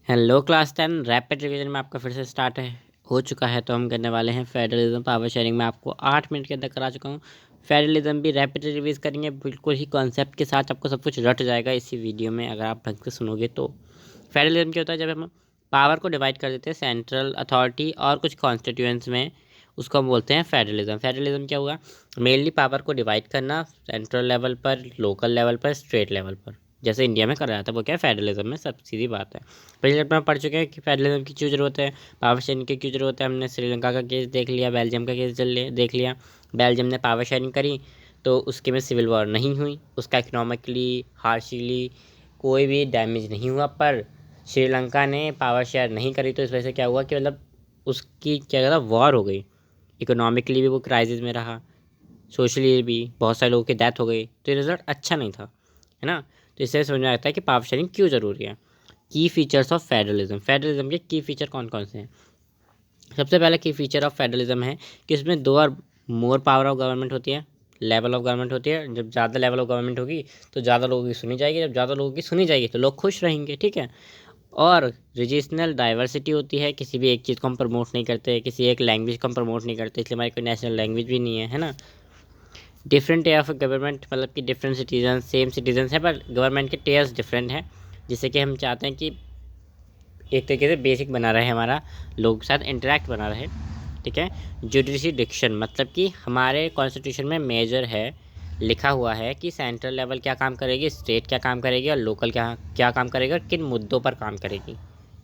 Hello class 10 rapid revision में आपका फिर से स्टार्ट है हो चुका है। तो हम करने वाले हैं फेडरलिज्म पावर शेयरिंग में। आपको 8 मिनट के अंदर करा चुका हूँ। फेडरलिज्म भी रैपिड रिवीज करेंगे, बिल्कुल ही कॉन्सेप्ट के साथ आपको सब कुछ रट जाएगा इसी वीडियो में अगर आप ढंग से सुनोगे तो। फेडरलिज्म क्या होता है? जब हम पावर को डिवाइड कर देते हैं सेंट्रल अथॉरिटी और कुछ कॉन्स्टिट्यूएंट्स में, उसको हम बोलते हैं फेडरलिज्म। फेडरलिज्म क्या हुआ? मेनली पावर को डिवाइड करना सेंट्रल लेवल पर, लोकल लेवल पर, स्टेट लेवल पर, जैसे इंडिया में करा जाता है वो क्या है फेडरलिज्म में, सब सीधी बात है। पहले चैप्टर में पढ़ चुके हैं कि फेडरलिज्म की क्यों जरूरत है, पावर शेयरिंग की क्यों जरूरत है। हमने श्रीलंका का केस देख लिया, बेल्जियम का केस देख लिया। बेल्जियम ने पावर शेयरिंग करी तो उसके में सिविल वॉर नहीं हुई, उसका इकोनॉमिकली हार्शली कोई भी डैमेज नहीं हुआ। पर श्रीलंका ने पावर शेयर नहीं करी तो इस वजह से क्या हुआ कि मतलब उसकी क्या कहता वॉर हो गई। इकोनॉमिकली भी वो क्राइसिस में रहा, सोशली भी बहुत सारे लोगों की डेथ हो गई, तो ये रिजल्ट अच्छा नहीं था, है ना। तो इससे समझ में आता है कि पावर शेयरिंग क्यों ज़रूरी है। की फीचर्स ऑफ फेडरलिज्म, फेडरलिज्म के की फीचर कौन कौन से हैं? सबसे पहला की फीचर ऑफ फेडरलिज्म है कि इसमें दो और मोर पावर ऑफ गवर्नमेंट होती है, लेवल ऑफ गवर्नमेंट होती है। जब ज़्यादा लेवल ऑफ गवर्नमेंट होगी तो ज़्यादा लोगों की सुनी जाएगी, जब ज़्यादा लोगों की सुनी जाएगी तो लोग खुश रहेंगे, ठीक है। और रीजनल डाइवर्सिटी होती है, किसी भी एक चीज़ को हम प्रमोट नहीं करते, किसी एक लैंग्वेज को हम प्रमोट नहीं करते, इसलिए हमारी कोई नेशनल लैंग्वेज भी नहीं है ना। डिफरेंट टे ऑफ गवर्नमेंट, मतलब कि डिफरेंट सिटीजन सेम सिटीजन है पर गवर्नमेंट के टेयर्स डिफरेंट हैं, जिससे कि हम चाहते हैं कि एक तरीके से बेसिक बना रहे हमारा, लोगों के साथ इंटरेक्ट बना रहे, ठीक है। जुडिशडिक्शन, मतलब कि हमारे कॉन्स्टिट्यूशन में मेजर है, लिखा हुआ है कि सेंट्रल लेवल क्या काम करेगी, स्टेट क्या काम करेगी और लोकल क्या क्या काम करेगी और किन मुद्दों पर काम करेगी,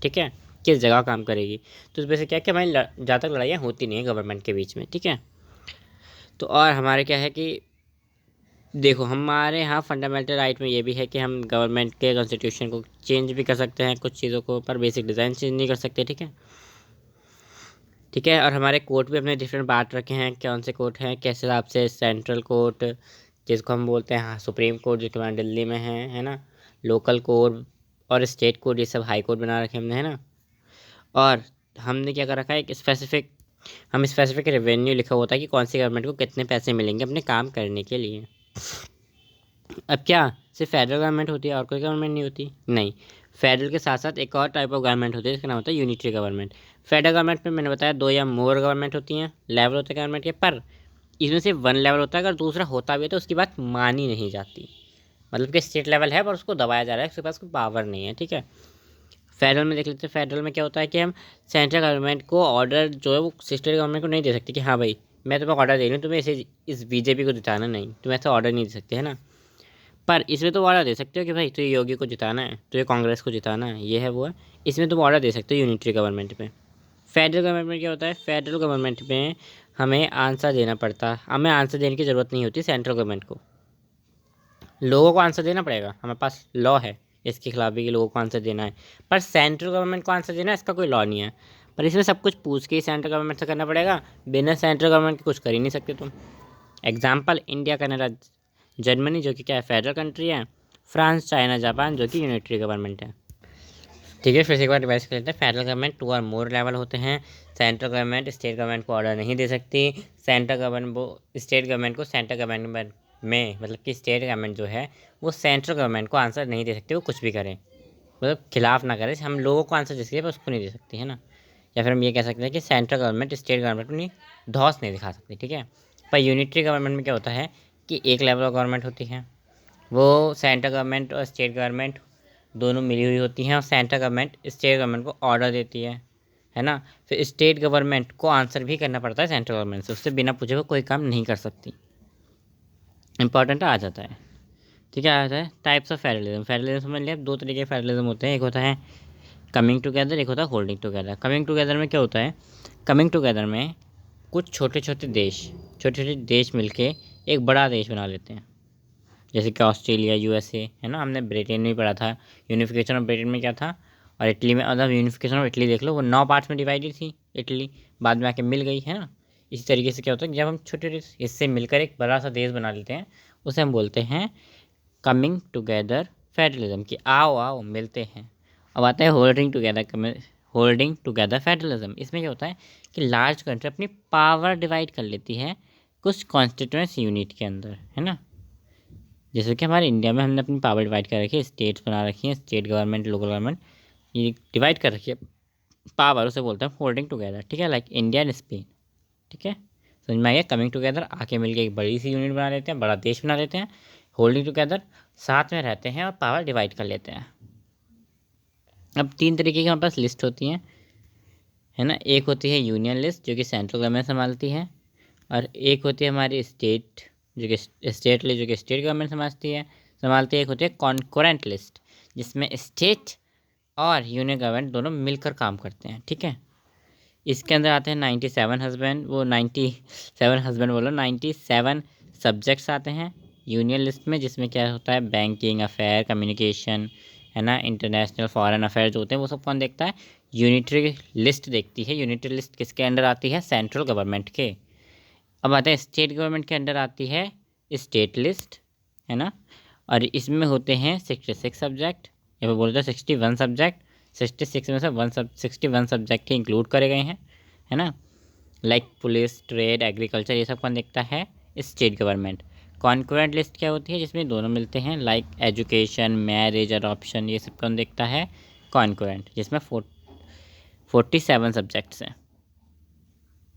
ठीक है, किस जगह काम करेगी। तो इस वजह से क्या है कि हमारी ज़्यादा तक लड़ाइयाँ होती नहीं है गवर्नमेंट के बीच में, ठीक है। तो और हमारे क्या है कि देखो हमारे यहाँ फंडामेंटल राइट में ये भी है कि हम गवर्नमेंट के कॉन्स्टिट्यूशन को चेंज भी कर सकते हैं कुछ चीज़ों को, पर बेसिक डिज़ाइन चेंज नहीं कर सकते, ठीक है। ठीक है, और हमारे कोर्ट भी अपने डिफरेंट बांट रखे हैं, कौन से कोर्ट हैं कैसे हिसाब से। सेंट्रल कोर्ट जिसको हम बोलते हैं, हाँ, सुप्रीम कोर्ट जो कि हमारे दिल्ली में है ना। लोकल कोर्ट और स्टेट कोर्ट, ये सब हाई कोर्ट बना रखे हमने, है ना। और हमने क्या कर रखा है, एक स्पेसिफिक, हम स्पेसिफिक रेवेन्यू लिखा होता है कि कौन सी गवर्नमेंट को कितने पैसे मिलेंगे अपने काम करने के लिए। अब क्या सिर्फ फेडरल गवर्नमेंट होती है और कोई गवर्नमेंट नहीं होती? नहीं, फेडरल के साथ साथ एक और टाइप ऑफ गवर्नमेंट होती है जिसका नाम होता है यूनिटरी गवर्नमेंट। फेडरल गवर्नमेंट में मैंने बताया दो या मोर गवर्नमेंट होती हैं, लेवल होते हैं गवर्नमेंट के, पर इसमें सिर्फ वन लेवल होता है। अगर दूसरा होता भी है तो उसकी बात मानी नहीं जाती, मतलब कि स्टेट लेवल है पर उसको दबाया जा रहा है, उसके पास कोई पावर नहीं है, ठीक है। फेडरल में देख लेते हैं, फेडरल में क्या होता है कि हम सेंट्रल गवर्नमेंट को ऑर्डर जो है वो स्टेट गवर्नमेंट को नहीं दे सकते कि हाँ भाई मैं तुम्हें ऑर्डर दे रही हूँ, तुम्हें इसे इस बीजेपी को जिताना, नहीं, तुम्हें ऐसा ऑर्डर नहीं दे सकते, है ना। पर इसमें तो ऑर्डर दे सकते हो कि भाई तुझे योगी को जिताना है, तुझे कांग्रेस को जिताना है, ये है वो है। इसमें तुम ऑर्डर दे सकते हो यूनिटरी गवर्नमेंट में। फेडरल गवर्नमेंट में क्या होता है? फेडरल गवर्नमेंट में हमें आंसर देना पड़ता है, हमें आंसर देने की ज़रूरत नहीं होती सेंट्रल गवर्नमेंट को, लोगों को आंसर देना पड़ेगा, हमारे पास लॉ है इसके खिलाफ भी कि लोगों को आंसर देना है। पर सेंट्रल गवर्नमेंट को आंसर देना इसका कोई लॉ नहीं है, पर इसमें सब कुछ पूछ के ही सेंट्रल गवर्नमेंट से करना पड़ेगा, बिना सेंट्रल गवर्नमेंट के कुछ कर ही नहीं सकते तुम। एग्जाम्पल इंडिया, कनाडा, जर्मनी जो कि क्या है फेडरल कंट्री है, फ्रांस, चाइना, जापान जो कि यूनिटरी गवर्नमेंट है, ठीक है। फिर से एक बार रिवाइज कर लेते हैं। फेडरल गवर्नमेंट टू और मोर लेवल होते हैं। सेंट्रल गवर्नमेंट स्टेट गवर्नमेंट को ऑर्डर नहीं दे सकती। सेंट्रल गवर्नमेंट वो स्टेट गवर्नमेंट को सेंट्रल गवर्नमेंट में, मतलब कि स्टेट गवर्नमेंट जो है वो सेंट्रल गवर्नमेंट को आंसर नहीं दे सकती, वो कुछ भी करे, मतलब खिलाफ ना करे, हम लोगों को आंसर जिसके पर उसको नहीं दे सकती, है ना। या फिर हम ये कह सकते हैं कि सेंट्रल गवर्नमेंट स्टेट गवर्नमेंट में धौंस नहीं दिखा सकती, ठीक है। पर यूनिटरी गवर्नमेंट में क्या होता है कि एक लेवल ऑफ गवर्नमेंट होती है, वो सेंट्रल गवर्नमेंट और स्टेट गवर्नमेंट दोनों मिली हुई होती हैं, और सेंट्रल गवर्नमेंट स्टेट गवर्नमेंट को ऑर्डर देती है ना। फिर स्टेट गवर्नमेंट को आंसर भी करना पड़ता है सेंट्रल गवर्नमेंट से, उससे बिना पूछे हुए कोई काम नहीं कर सकती। इंपॉर्टेंट आ जाता है, ठीक है। आ जाता है टाइप्स ऑफ फेडरलिज्म। फेडरलिज्म समझ लिया, दो तरीके के फेडरलिज्म होते हैं, एक होता है कमिंग टुगेदर, एक होता है होल्डिंग टुगेदर। कमिंग टुगेदर में क्या होता है? कमिंग टुगेदर में कुछ छोटे छोटे देश मिलके एक बड़ा देश बना लेते हैं, जैसे कि ऑस्ट्रेलिया, यूएसए, है ना। हमने ब्रिटेन में पढ़ा था, यूनिफिकेशन ऑफ ब्रिटेन में क्या था। और इटली में, मतलब यूनिफिकेशन ऑफ इटली देख लो, वो 9 पार्ट्स में डिवाइडेड थी इटली, बाद में आके मिल गई, है ना। इसी तरीके से क्या होता है कि जब हम छोटे हिस्से मिलकर एक बड़ा सा देश बना लेते हैं, उसे हम बोलते हैं कमिंग टुगेदर फेडरलिज्म, कि आओ आओ मिलते हैं। अब आता है होल्डिंग टुगेदर फेडरलिज्म। इसमें क्या होता है कि लार्ज कंट्री अपनी पावर डिवाइड कर लेती है कुछ कॉन्स्टिट्यूएंस यूनिट के अंदर, है ना। जैसे कि हमारे इंडिया में हमने अपनी पावर डिवाइड कर रखी है, स्टेट्स बना रखी हैं, स्टेट गवर्नमेंट, लोकल गवर्नमेंट, ये डिवाइड कर रखी है पावर, उसे बोलते हैं होल्डिंग टुगेदर, ठीक है, लाइक इंडिया एंड स्पेन, ठीक है, समझ में आ गया। कमिंग टुगेदर, आके मिलके एक बड़ी सी यूनिट बना लेते हैं, बड़ा देश बना लेते हैं। होल्डिंग टुगेदर, साथ में रहते हैं और पावर डिवाइड कर लेते हैं। अब 3 तरीके की हमारे पास लिस्ट होती हैं, है ना। एक होती है यूनियन लिस्ट जो कि सेंट्रल गवर्नमेंट संभालती है, और एक होती है हमारी स्टेट जो कि स्टेट लिस्ट जो कि स्टेट गवर्नमेंट संभालती है। एक होती है कॉन्करेंट लिस्ट जिसमें स्टेट और यूनियन गवर्नमेंट दोनों मिलकर काम करते हैं, ठीक है। इसके अंदर आते हैं 97 हस्बैंड, वो 97 हस्बैंड बोलो 97 सब्जेक्ट्स आते हैं यूनियन लिस्ट में, जिसमें क्या होता है बैंकिंग, अफेयर, कम्युनिकेशन, है ना, इंटरनेशनल फॉरेन अफेयर जो होते हैं वो सब कौन देखता है, यूनिटरी लिस्ट देखती है। यूनिटरी लिस्ट किसके अंडर आती है, सेंट्रल गवर्नमेंट के। अब आते हैं स्टेट गवर्नमेंट के अंडर आती है स्टेट लिस्ट, है ना, और इसमें होते हैं 66 सब्जेक्ट, या फिर बोलते हैं 61 सब्जेक्ट। 66 में से 61 सब्जेक्ट ही इंक्लूड करे गए हैं, है ना, लाइक पुलिस, ट्रेड, एग्रीकल्चर, ये सब कौन देखता है, स्टेट गवर्नमेंट। कॉन्करेंट लिस्ट क्या होती है, जिसमें दोनों मिलते हैं, लाइक एजुकेशन, मैरिज, अडॉप्शन, ये सब कौन देखता है, कॉन्करेंट, जिसमें 47 सब्जेक्ट्स हैं।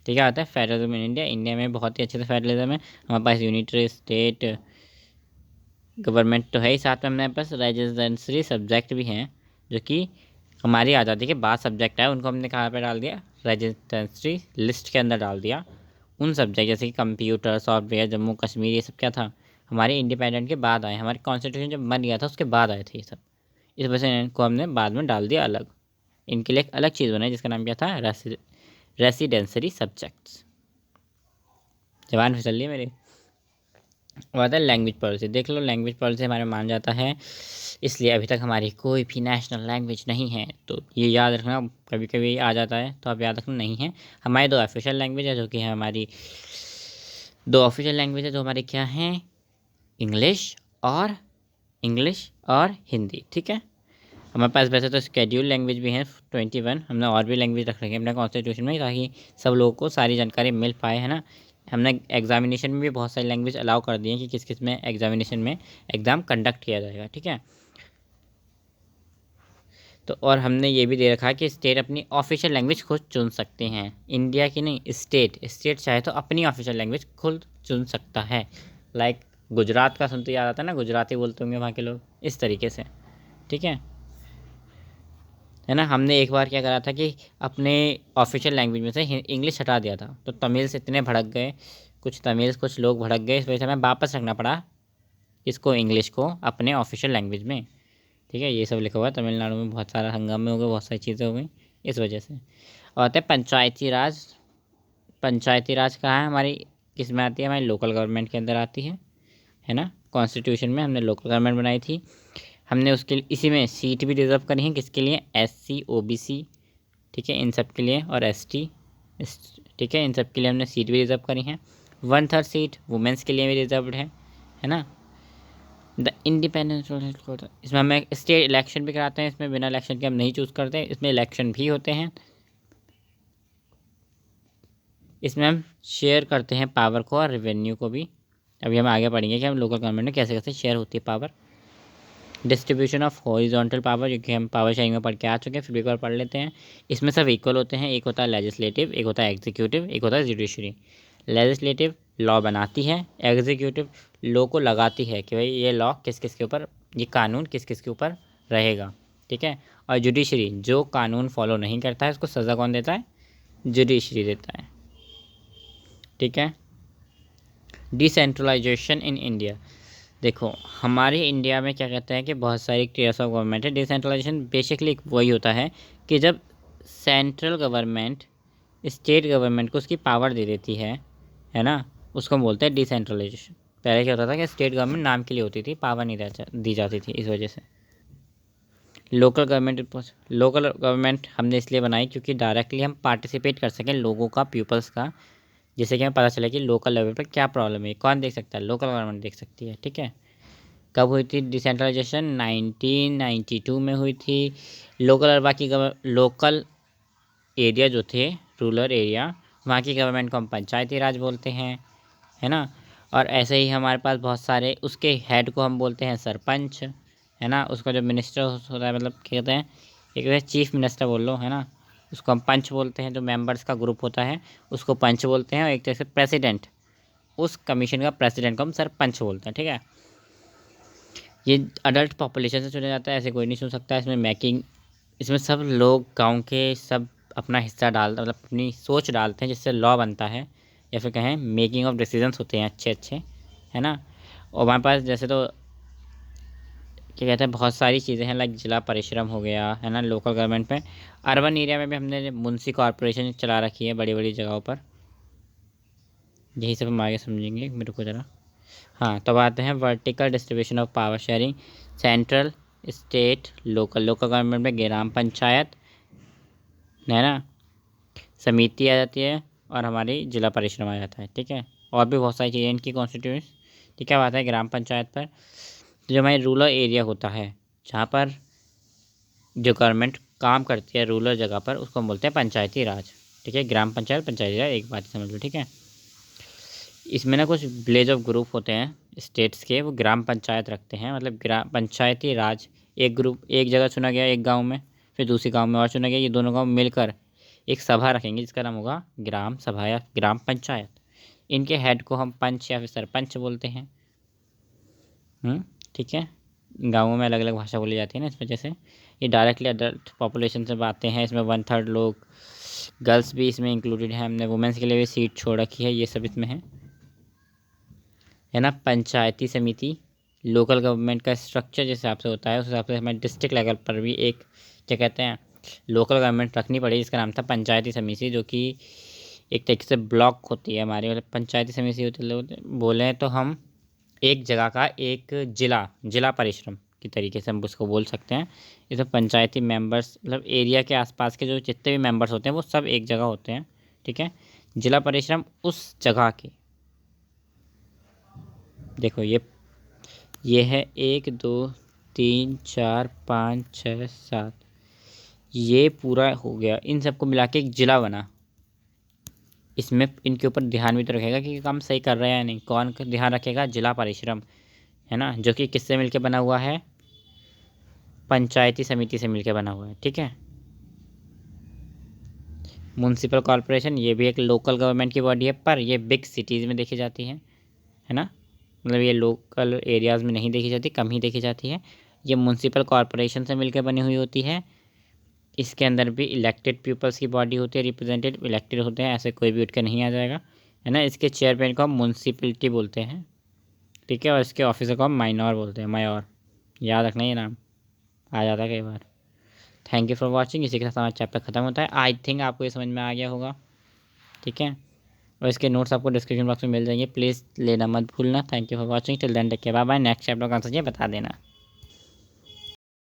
ठीक है, आता है फेडरलिज्म इन इंडिया। इंडिया में बहुत ही अच्छे से फेडरलिज्म है, हमारे पास यूनिटरी स्टेट गवर्नमेंट तो है ही, साथ में हमारे पास रेजिडेंसरी सब्जेक्ट भी हैं जो कि हमारी आज़ादी के बाद सब्जेक्ट है, उनको हमने कहाँ पे डाल दिया, रेजिडेंसरी लिस्ट के अंदर डाल दिया। उन सब्जेक्ट जैसे कि कंप्यूटर, सॉफ्टवेयर, जम्मू कश्मीर, ये सब क्या था, हमारे इंडिपेंडेंट के बाद आए, हमारे कॉन्स्टिट्यूशन जब बन गया था उसके बाद आए थे ये सब। इस वजह से इनको हमने बाद में डाल दिया अलग, इनके लिए एक अलग चीज़ बनाई जिसका नाम क्या था, रेसिडेंसरी सब्जेक्ट्स। जवान फिसल लिए मेरे। बात है लैंग्वेज पॉलिसी, देख लो लैंग्वेज पॉलिसी हमारे मान जाता है, इसलिए अभी तक हमारी कोई भी नेशनल लैंग्वेज नहीं है, तो ये याद रखना, कभी कभी आ जाता है तो आप याद रखना नहीं है। हमारी 2 ऑफिशियल लैंग्वेज है जो कि है हमारी 2 ऑफिशियल लैंग्वेज है जो हमारी क्या हैं, इंग्लिश और हिंदी, ठीक है। हमारे पास वैसे तो शेड्यूल लैंग्वेज भी हैं 21, हमने और भी लैंग्वेज रख रखी है अपने कॉन्स्टिट्यूशन में ताकि सब लोगों को सारी जानकारी मिल पाए, है ना। हमने एग्जामिनेशन में भी बहुत सारी लैंग्वेज अलाउ कर दी है कि किस किस में एग्जामिनेशन में एग्ज़ाम कंडक्ट किया जाएगा, ठीक है। तो और हमने ये भी दे रखा है कि स्टेट अपनी ऑफिशियल लैंग्वेज खुद चुन सकते हैं, इंडिया की नहीं, स्टेट चाहे तो अपनी ऑफिशियल लैंग्वेज खुद चुन सकता है। लाइक गुजरात का सुनते याद आता है ना, गुजराती बोलते होंगे वहाँ के लोग, इस तरीके से, ठीक है ना। हमने एक बार क्या करा था कि अपने ऑफिशियल लैंग्वेज में से इंग्लिश हटा दिया था, तो तमिल इतने भड़क गए, कुछ लोग भड़क गए, इस वजह से हमें वापस रखना पड़ा इसको, इंग्लिश को अपने ऑफिशियल लैंग्वेज में, ठीक है। ये सब लिखा हुआ है, तमिलनाडु में बहुत सारा हंगामे हो गए, बहुत सारी चीज़ें हो गई इस वजह से। और आते हैं पंचायती राज। पंचायती राज कहाँ है हमारी, किस में आती है, हमारी लोकल गवर्नमेंट के अंदर आती है ना। कॉन्स्टिट्यूशन में हमने लोकल गवर्नमेंट बनाई थी, हमने उसके इसी में सीट भी रिजर्व करी हैं, किसके लिए, SC OBC, ठीक है, इन सब के लिए, और ST, ठीक है, इन सब के लिए हमने सीट भी रिजर्व करी हैं। 1/3 सीट वुमेंस के लिए भी रिजर्व्ड है ना। द इंडिपेंडेंस, इसमें हमें स्टेट इलेक्शन भी कराते हैं, इसमें बिना इलेक्शन के हम नहीं चूज़ करते, इसमें इलेक्शन भी होते हैं। इसमें हम शेयर करते हैं पावर को और रेवेन्यू को भी, अभी हम आगे पढ़ेंगे कि हम लोकल गवर्नमेंट में कैसे कैसे शेयर होती है power. Distribution of horizontal power, जो कि हम पावर शेयरिंग में पढ़ के आ चुके हैं, फिर भी एक बार पढ़ लेते हैं। इसमें सब इक्वल होते हैं, एक होता है लेजिस्लेटिव, एक होता है एग्जीक्यूटिव, एक होता है जुडिशरी। लेजिस्लेटिव लॉ बनाती है, एग्जीक्यूटिव लॉ को लगाती है कि भाई ये लॉ किस किस के ऊपर, ये कानून किस किस के ऊपर रहेगा, ठीक है। और जुडिशरी जो कानून फॉलो नहीं करता है उसको सज़ा कौन देता है, जुडिशरी देता है, ठीक है। डिसेंट्रलाइजेशन इन इंडिया, देखो हमारे इंडिया में क्या कहते हैं कि बहुत सारी टीयर्स ऑफ गवर्नमेंट है। डिसेंट्रलाइजेशन बेसिकली वही होता है कि जब सेंट्रल गवर्नमेंट स्टेट गवर्नमेंट को उसकी पावर दे देती है ना, उसको हम बोलते हैं डिसेंट्रलाइजेशन। पहले क्या होता था कि स्टेट गवर्नमेंट नाम के लिए होती थी, पावर नहीं दी जाती थी, इस वजह से। लोकल गवर्नमेंट हमने इसलिए बनाई क्योंकि डायरेक्टली हम पार्टिसिपेट कर सकें लोगों का, पीपल्स का, जिससे कि हमें पता चले कि लोकल लेवल पर क्या प्रॉब्लम है, कौन देख सकता है, लोकल गवर्नमेंट देख सकती है, ठीक है। कब हुई थी डिसेंट्रलाइजेशन, 1992 में हुई थी। लोकल और बाकी लोकल एरिया जो थे, रूरल एरिया, वहाँ की गवर्नमेंट को हम पंचायती राज बोलते हैं, है ना। और ऐसे ही हमारे पास बहुत सारे, उसके हेड को हम बोलते हैं सरपंच, है ना। उसका जो मिनिस्टर होता है, मतलब क्या कहते हैं, एक है चीफ मिनिस्टर बोल लो, है ना, उसको हम पंच बोलते हैं। जो मेंबर्स का ग्रुप होता है उसको पंच बोलते हैं। और एक तरह से प्रेसिडेंट, उस कमीशन का प्रेसिडेंट को हम सरपंच बोलते हैं, ठीक है। ये अडल्ट पॉपुलेशन से चुना जाता है, ऐसे कोई नहीं चुन सकता। इसमें सब लोग गांव के सब अपना हिस्सा मतलब अपनी सोच डालते हैं, जिससे लॉ बनता है, या फिर कहें मेकिंग ऑफ डिसीजंस होते हैं अच्छे अच्छे, है ना। और हमारे पास जैसे तो क्या कहते हैं, बहुत सारी चीज़ें हैं, लाइक जिला परिश्रम हो गया, है ना, लोकल गवर्नमेंट में। अर्बन एरिया में भी हमने मुंसी कॉरपोरेशन चला रखी है बड़ी बड़ी जगहों पर। यही सब हम आगे समझेंगे, मेरे को ज़रा। हाँ, तो अब आते हैं vertical distribution of power sharing. Central, state, local. Local government में ग्राम पंचायत, है ना, समिति आ जाती है, और हमारी जिला परिश्रम आ जाता है, ठीक है। और भी बहुत सारी चीज़ें इनकी कॉन्स्टिट्यूंस, ठीक है। बात है ग्राम पंचायत पर, तो जो हमारी रूरल एरिया होता है, जहाँ पर जो गवर्नमेंट काम करती है रूरल जगह पर, उसको हम बोलते हैं पंचायती राज, ठीक है। ग्राम पंचायत, पंचायती राज एक बात ही समझ लो, ठीक है। इसमें ना कुछ विलेज ऑफ ग्रुप होते हैं स्टेट्स के, वो ग्राम पंचायत रखते हैं, मतलब ग्राम पंचायती राज। एक ग्रुप एक जगह चुना गया, एक गांव में, फिर दूसरी गांव में और चुना गया, ये दोनों गांव मिलकर एक सभा रखेंगे, जिसका नाम होगा ग्राम सभा या ग्राम पंचायत। इनके हेड को हम पंच या फिर सरपंच बोलते हैं। ठीक है। गाँवों में अलग अलग भाषा बोली जाती है ना, इस वजह से। ये डायरेक्टली अडल्ट पॉपुलेशन से बातें हैं। इसमें 1/3 लोग गर्ल्स भी इसमें इंक्लूडेड है। हमने वुमेंस के लिए भी सीट छोड़ रखी है, ये सब इसमें है ना। पंचायती समिति, लोकल गवर्नमेंट का स्ट्रक्चर जिस हिसाब से होता है, उस हिसाब से हमें डिस्ट्रिक्ट लेवल पर भी एक क्या कहते हैं लोकल गवर्नमेंट रखनी पड़ी, जिसका नाम था पंचायती समिति, जो कि एक तरीके से ब्लॉक होती है हमारी। मतलब पंचायती समिति होती बोले तो हम एक जगह का एक जिला परिश्रम की तरीके से हम उसको बोल सकते हैं। इसमें पंचायती मेंबर्स, मतलब एरिया के आसपास के जो जितने भी मेंबर्स होते हैं वो सब एक जगह होते हैं, ठीक है। जिला परिश्रम उस जगह के, देखो ये है 1 2 3 4 5 6 7, ये पूरा हो गया। इन सबको मिला के एक जिला बना। इसमें इनके ऊपर ध्यान भी तो रखेगा कि काम सही कर रहे हैं या नहीं। कौन ध्यान रखेगा? जिला परिश्रम, है ना, जो कि किससे मिलके बना हुआ है? पंचायती समिति से मिलके बना हुआ है, ठीक है। म्युनिसिपल कॉरपोरेशन, ये भी एक लोकल गवर्नमेंट की बॉडी है, पर ये बिग सिटीज़ में देखी जाती है ना। मतलब ये लोकल एरियाज़ में नहीं देखी जाती, कम ही देखी जाती है। ये म्युनिसिपल कॉरपोरेशन से मिलकर बनी हुई होती है। इसके अंदर भी इलेक्टेड पीपल्स की बॉडी होती है, रिप्रेजेंटेटिव इलेक्टेड होते हैं, ऐसे कोई भी उठ कर नहीं आ जाएगा, है ना। इसके चेयरमैन को हम म्यूनसिपलिटी बोलते हैं, ठीक है। और इसके ऑफिसर को हम माइनॉर बोलते हैं, मायोर। याद रखना, ये नाम आ जाता है कई बार। Thank you for watching. इसी के साथ हमारा चैप्टर खत्म होता है। आई थिंक आपको ये समझ में आ गया होगा, ठीक है। और इसके नोट्स आपको डिस्क्रिप्शन बॉक्स में मिल जाएंगे, प्लीज़ लेना मत भूलना। Thank you for watching, till then take care, bye bye. Next chapter का आंसर ये बता देना।